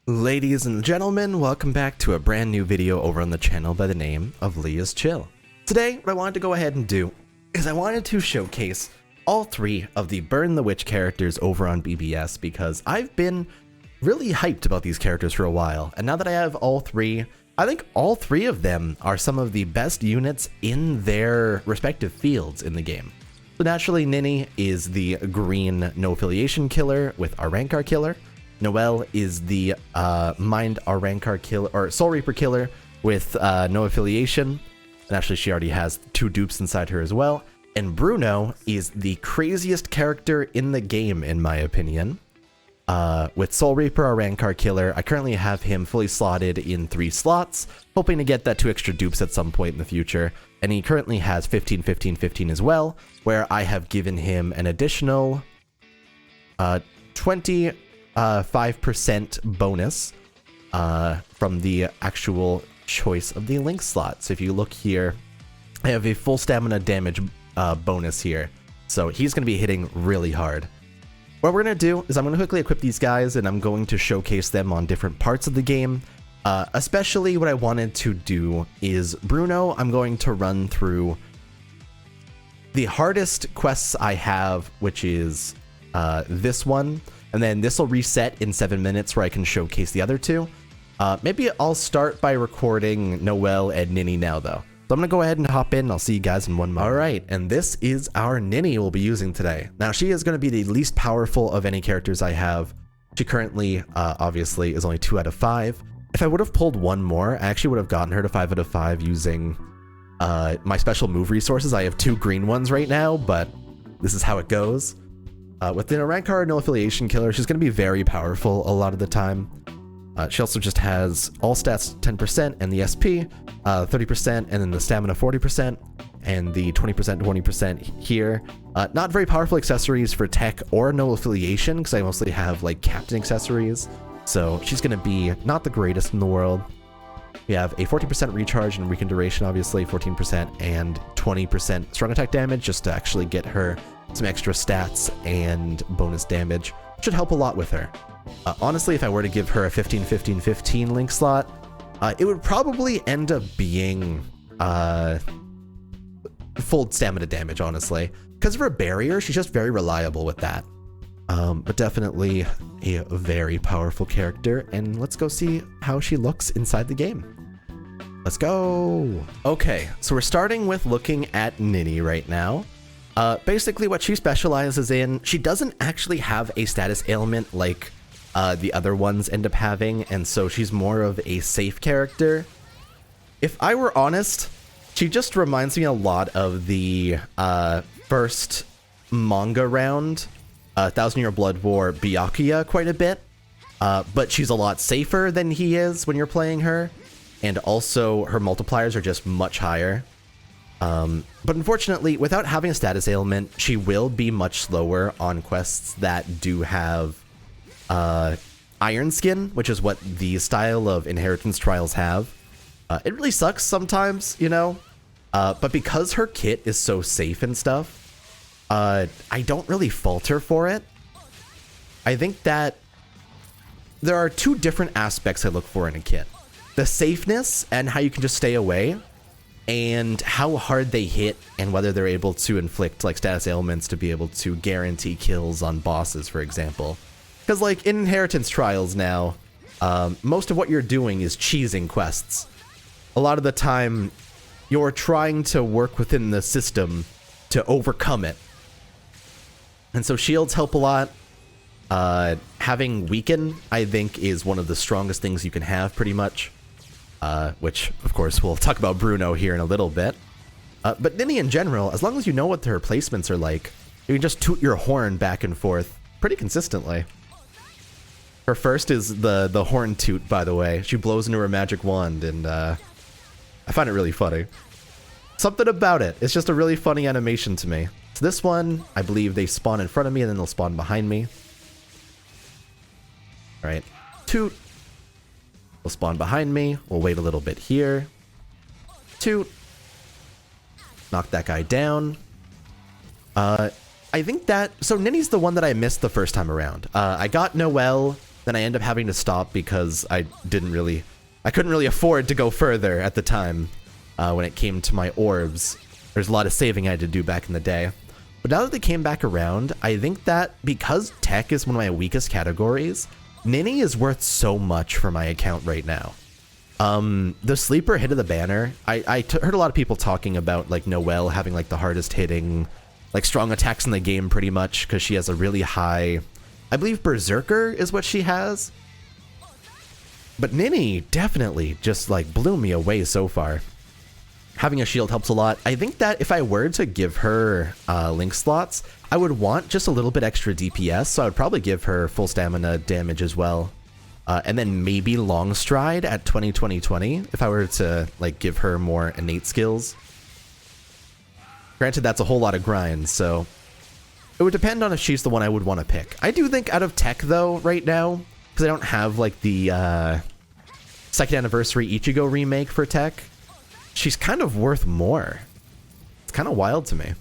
Ladies and gentlemen, welcome back to a brand new video over on the channel by the name of LeaIsChill. Today, what I wanted to go ahead and do is I wanted to showcase all three of the Burn the Witch characters over on BBS because I've been really hyped about these characters for a while, and now that I have all three, I think all three of them are some of the best units in their respective fields in the game. So naturally, Nini is the green no affiliation killer with Arrancar killer. Noelle is the Mind Arrancar killer, or Soul Reaper killer with no affiliation. And actually, she already has two dupes inside her as well. And Bruno is the craziest character in the game, in my opinion. With Soul Reaper Arrancar killer, I currently have him fully slotted in 3 slots, hoping to get that 2 extra dupes at some point in the future. And he currently has 15, 15, 15 as well, where I have given him an additional 25% bonus from the actual choice of the link slot. So if you look here, I have a full stamina damage bonus here. So he's going to be hitting really hard. What we're going to do is I'm going to quickly equip these guys and I'm going to showcase them on different parts of the game. Especially what I wanted to do is Bruno, I'm going to run through the hardest quests I have, which is this one. And then this will reset in 7 minutes where I can showcase the other 2. Maybe I'll start by recording Noelle and Nini now, though. So I'm going to go ahead and hop in. I'll see you guys in 1 moment. All right, and this is our Nini we'll be using today. Now, she is going to be the least powerful of any characters I have. She currently, obviously, is only 2 out of 5. If I would have pulled one more, I actually would have gotten her to 5 out of 5 using my special move resources. I have 2 green ones right now, but this is how it goes. With the Arrancar no affiliation killer, she's going to be very powerful a lot of the time. She also just has all stats 10% and the SP 30% and then the stamina 40% and the 20% 20% here. Not very powerful accessories for tech or no affiliation because I mostly have like captain accessories. So she's going to be not the greatest in the world. We have a 14% recharge and weaken duration, obviously 14% and 20% strong attack damage just to actually get her some extra stats and bonus damage. Should help a lot with her. Honestly, if I were to give her a 15, 15, 15 link slot, it would probably end up being full stamina damage, honestly. Because of her barrier, she's just very reliable with that. But definitely a very powerful character, and let's go see how she looks inside the game. Let's go! Okay, so we're starting with looking at Nini right now. Basically what she specializes in, she doesn't actually have a status ailment like the other ones end up having, and so she's more of a safe character. If I were honest, she just reminds me a lot of the first manga round, 1000 Year Blood War Byakuya quite a bit, but she's a lot safer than he is when you're playing her, and also her multipliers are just much higher. But unfortunately, without having a status ailment, she will be much slower on quests that do have Iron Skin, which is what the style of inheritance trials have. It really sucks sometimes, you know, but because her kit is so safe and stuff, I don't really fault her for it. I think that there are 2 different aspects I look for in a kit. The safeness and how you can just stay away, and how hard they hit and whether they're able to inflict like status ailments to be able to guarantee kills on bosses, for example. Because like in inheritance trials now, most of what you're doing is cheesing quests. A lot of the time, you're trying to work within the system to overcome it. And so shields help a lot. Having weaken, I think, is one of the strongest things you can have pretty much. Which, of course, we'll talk about Bruno here in a little bit. But Nini in general, as long as you know what her placements are like, you can just toot your horn back and forth pretty consistently. Her first is the horn toot, by the way. She blows into her magic wand, and I find it really funny. Something about it. It's just a really funny animation to me. So this one, I believe they spawn in front of me, and then they'll spawn behind me. All right. Toot. Will spawn behind me. We'll wait a little bit here. Toot. Knock that guy down. I think that... So Nini's the one that I missed the first time around. I got Noelle, then I end up having to stop because I couldn't really afford to go further at the time when it came to my orbs. There's a lot of saving I had to do back in the day. But now that they came back around, I think that because tech is one of my weakest categories, Nini is worth so much for my account right now. The sleeper hit of the banner, I heard a lot of people talking about like Noelle having like the hardest hitting, like strong attacks in the game pretty much because she has a really high, I believe Berserker is what she has. But Nini definitely just like blew me away so far. Having a shield helps a lot. I think that if I were to give her link slots, I would want just a little bit extra DPS, so I would probably give her full stamina damage as well. And then maybe long stride at 20-20-20 if I were to like give her more innate skills. Granted, that's a whole lot of grind, so it would depend on if she's the one I would want to pick. I do think out of tech though right now, because I don't have like the second anniversary Ichigo remake for tech, she's kind of worth more. It's kind of wild to me.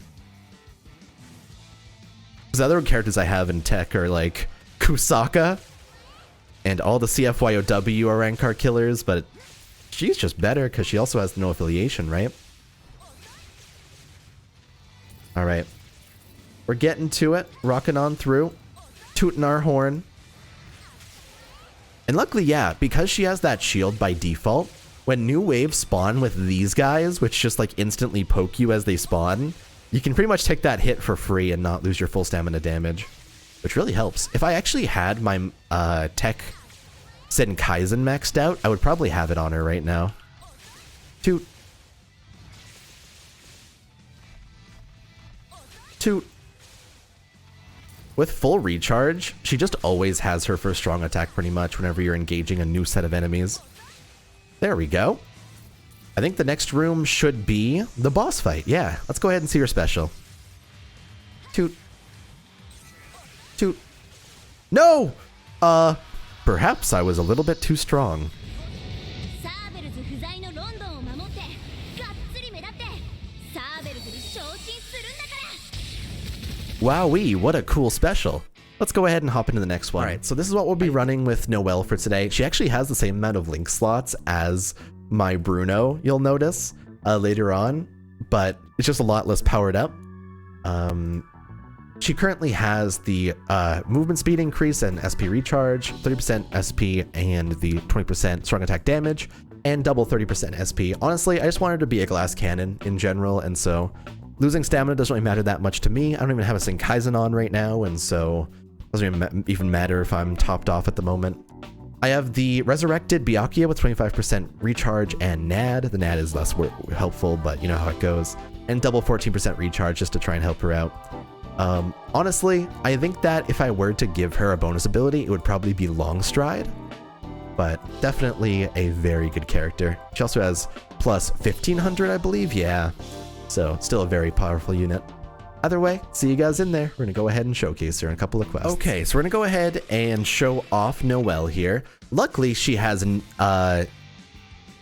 Because the other characters I have in tech are like Kusaka, and all the CFYOW are rank card killers, but she's just better because she also has no affiliation, right? Alright. We're getting to it, rocking on through, tooting our horn. And luckily, yeah, because she has that shield by default, when new waves spawn with these guys, which just like instantly poke you as they spawn, you can pretty much take that hit for free and not lose your full stamina damage, which really helps. If I actually had my tech Senkaizen maxed out, I would probably have it on her right now. Toot. Toot. With full recharge, she just always has her first strong attack pretty much whenever you're engaging a new set of enemies. There we go. I think the next room should be the boss fight. Yeah, let's go ahead and see her special. Toot. Toot. No! Perhaps I was a little bit too strong. Wowee, what a cool special. Let's go ahead and hop into the next one. Alright, so this is what we'll be running with Noelle for today. She actually has the same amount of link slots as my Bruno, you'll notice, later on, but it's just a lot less powered up. She currently has the movement speed increase and SP recharge, 30% SP and the 20% strong attack damage, and double 30% SP. Honestly, I just wanted her to be a glass cannon in general, and so losing stamina doesn't really matter that much to me. I don't even have a Senkaizen on right now, and so it doesn't even matter if I'm topped off at the moment. I have the Resurrected Byakuya with 25% recharge and NAD. The NAD is less helpful, but you know how it goes. And double 14% recharge just to try and help her out. Honestly, I think that if I were to give her a bonus ability, it would probably be Long Stride. But definitely a very good character. She also has plus 1500, I believe. Yeah. So still a very powerful unit. Either way, see you guys in there. We're going to go ahead and showcase her in a couple of quests. Okay, so we're going to go ahead and show off Noelle here. Luckily, she has the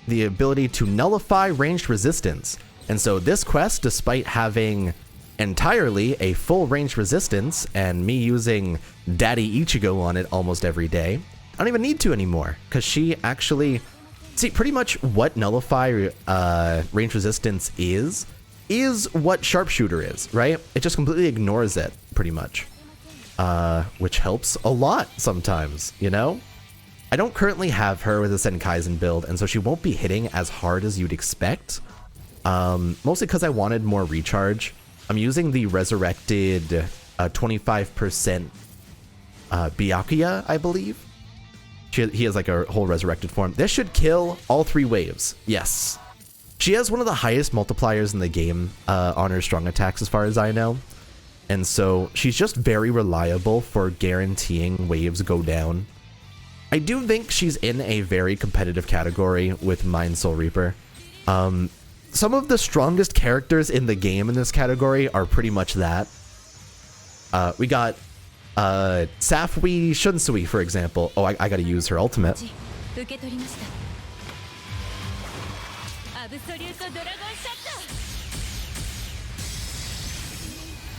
ability to nullify ranged resistance. And so this quest, despite having entirely a full ranged resistance and me using Daddy Ichigo on it almost every day, I don't even need to anymore because she actually... See, pretty much what nullify ranged resistance is what sharpshooter is, right? It just completely ignores it, pretty much. Which helps a lot sometimes, you know? I don't currently have her with a Senkaizen build, and so she won't be hitting as hard as you'd expect. Mostly because I wanted more recharge. I'm using the resurrected 25% Byakuya, I believe. He has like a whole resurrected form. This should kill all 3 waves. Yes. She has one of the highest multipliers in the game on her strong attacks as far as I know. And so she's just very reliable for guaranteeing waves go down. I do think she's in a very competitive category with Mind Soul Reaper. Some of the strongest characters in the game in this category are pretty much that. We got Safui Shunsui, for example. Oh, I gotta use her ultimate.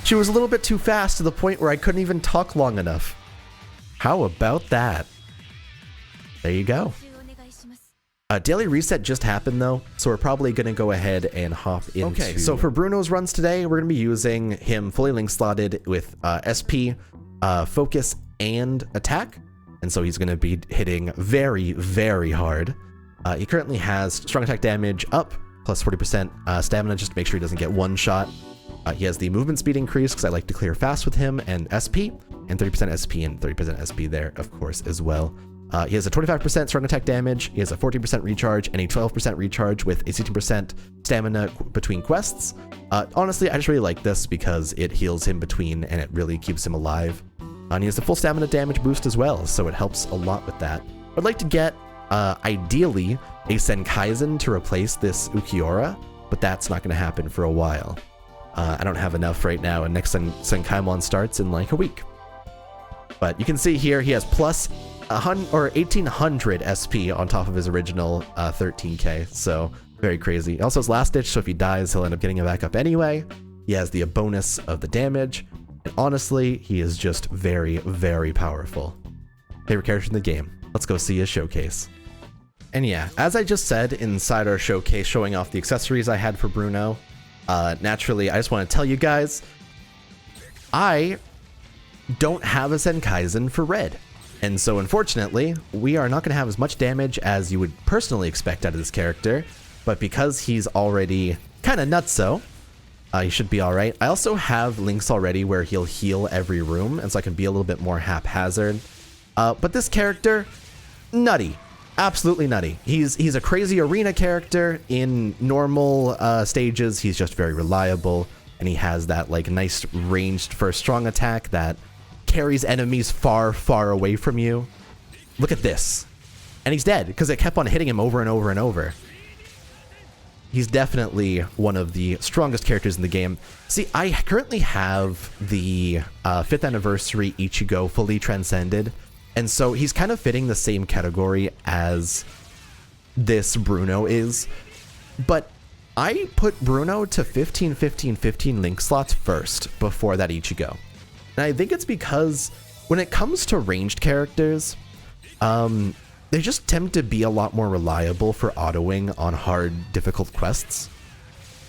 She was a little bit too fast to the point where I couldn't even talk long enough. How about that? there you go. Daily reset just happened though, so we're probably going to go ahead and hop into... Okay, so for Bruno's runs today, we're going to be using him fully link slotted with SP, focus, and attack. And so he's going to be hitting very, very hard. He currently has strong attack damage up, plus 40% stamina just to make sure he doesn't get one shot. He has the movement speed increase because I like to clear fast with him, and SP, and 30% SP and 30% SP there, of course, as well. He has a 25% strong attack damage, he has a 14% recharge, and a 12% recharge with a 16% stamina between quests. Honestly, I just really like this because it heals him between and it really keeps him alive. And he has a full stamina damage boost as well, so it helps a lot with that. I'd like to get, ideally, a Senkaizen to replace this Ukiura, but that's not going to happen for a while. I don't have enough right now, and next Senkaimon starts in like a week. But you can see here he has plus 1800 SP on top of his original 13k, so very crazy. He also has Last Ditch, so if he dies, he'll end up getting it back up anyway. He has the bonus of the damage, and honestly, he is just very, very powerful. Favorite character in the game. Let's go see his showcase. And yeah, as I just said inside our showcase showing off the accessories I had for Bruno, naturally, I just want to tell you guys, I don't have a Senkaizen for red. And so unfortunately, we are not going to have as much damage as you would personally expect out of this character, but because he's already kind of nutso, he should be alright. I also have links already where he'll heal every room, and so I can be a little bit more haphazard. But this character, nutty. Absolutely nutty. He's a crazy arena character. In normal stages, he's just very reliable, and he has that like nice ranged first strong attack that carries enemies far, far away from you. Look at this. And he's dead because it kept on hitting him over and over and over. He's definitely one of the strongest characters in the game. See, I currently have the 5th anniversary Ichigo fully transcended, and so he's kind of fitting the same category as this Bruno is. But I put Bruno to 15, 15, 15 link slots first before that Ichigo. And I think it's because when it comes to ranged characters, they just tend to be a lot more reliable for autoing on hard, difficult quests.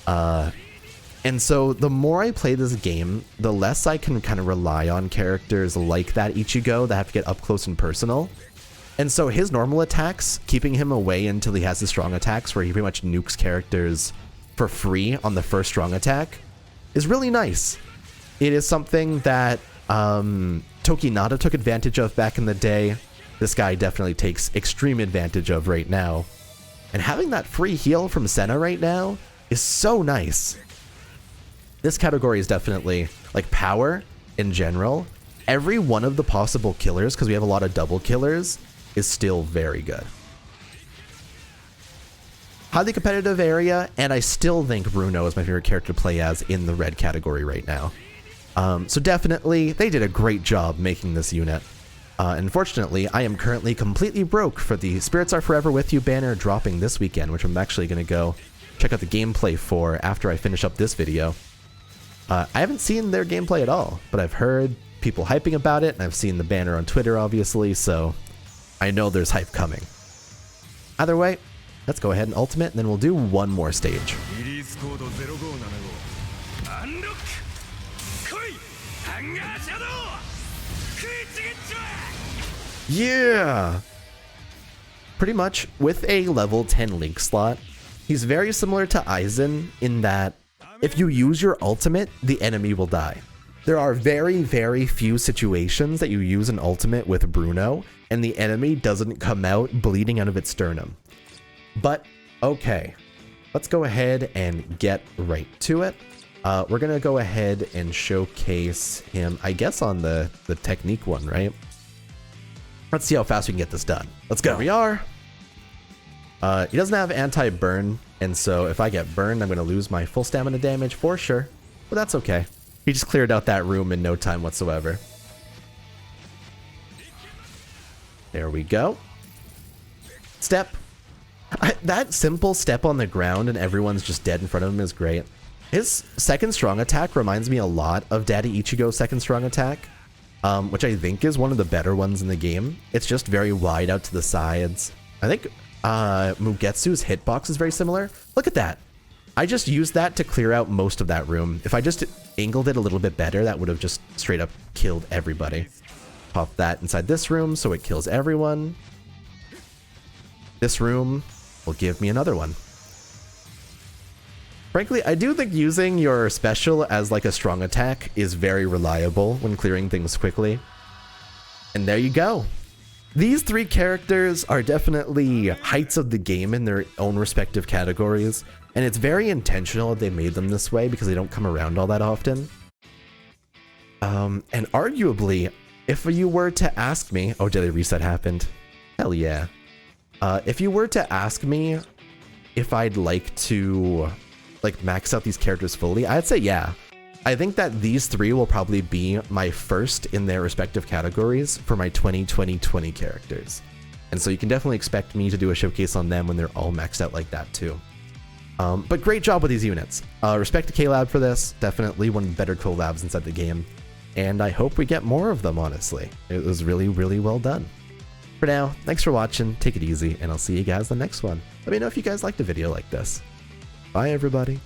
And so the more I play this game, the less I can kind of rely on characters like that Ichigo that have to get up close and personal. And so his normal attacks, keeping him away until he has the strong attacks where he pretty much nukes characters for free on the first strong attack, is really nice. It is something that Tokinata took advantage of back in the day. This guy definitely takes extreme advantage of right now. And having that free heal from Senna right now is so nice. This category is definitely, like, power in general. Every one of the possible killers, because we have a lot of double killers, is still very good. Highly competitive area, and I still think Bruno is my favorite character to play as in the red category right now. So definitely, they did a great job making this unit. Unfortunately, I am currently completely broke for the Spirits Are Forever With You banner dropping this weekend, which I'm actually going to go check out the gameplay for after I finish up this video. I haven't seen their gameplay at all, but I've heard people hyping about it, and I've seen the banner on Twitter, obviously, so I know there's hype coming. Either way, let's go ahead and ultimate, and then we'll do one more stage. Yeah! Pretty much, with a level 10 link slot, he's very similar to Aizen in that if you use your ultimate, the enemy will die. There are very, very few situations that you use an ultimate with Bruno, and the enemy doesn't come out bleeding out of its sternum. But, okay. Let's go ahead and get right to it. We're going to go ahead and showcase him, I guess, on the technique one, right? Let's see how fast we can get this done. Let's go. Here we are. He doesn't have anti-burn, and so if I get burned, I'm going to lose my full stamina damage for sure. But that's okay. He just cleared out that room in no time whatsoever. There we go. Step. That simple step on the ground and everyone's just dead in front of him is great. His second strong attack reminds me a lot of Daddy Ichigo's second strong attack. which I think is one of the better ones in the game. It's just very wide out to the sides. I think Mugetsu's hitbox is very similar. Look at that. I just used that to clear out most of that room. If I just angled it a little bit better, that would have just straight up killed everybody. Pop that inside this room so it kills everyone. This room will give me another one. Frankly, I do think using your special as like a strong attack is very reliable when clearing things quickly. And there you go. These three characters are definitely heights of the game in their own respective categories, and it's very intentional that they made them this way because they don't come around all that often. And arguably, if you were to ask me, oh, daily reset happened. Hell yeah. If you were to ask me if I'd like to like max out these characters fully, I'd say yeah. I think that these three will probably be my first in their respective categories for my 2020 characters. And so you can definitely expect me to do a showcase on them when they're all maxed out like that too. But great job with these units. Respect to Collab for this. Definitely one of the better collabs inside the game. And I hope we get more of them, honestly. It was really, really well done. For now, thanks for watching, take it easy, and I'll see you guys in the next one. Let me know if you guys liked a video like this. Bye, everybody.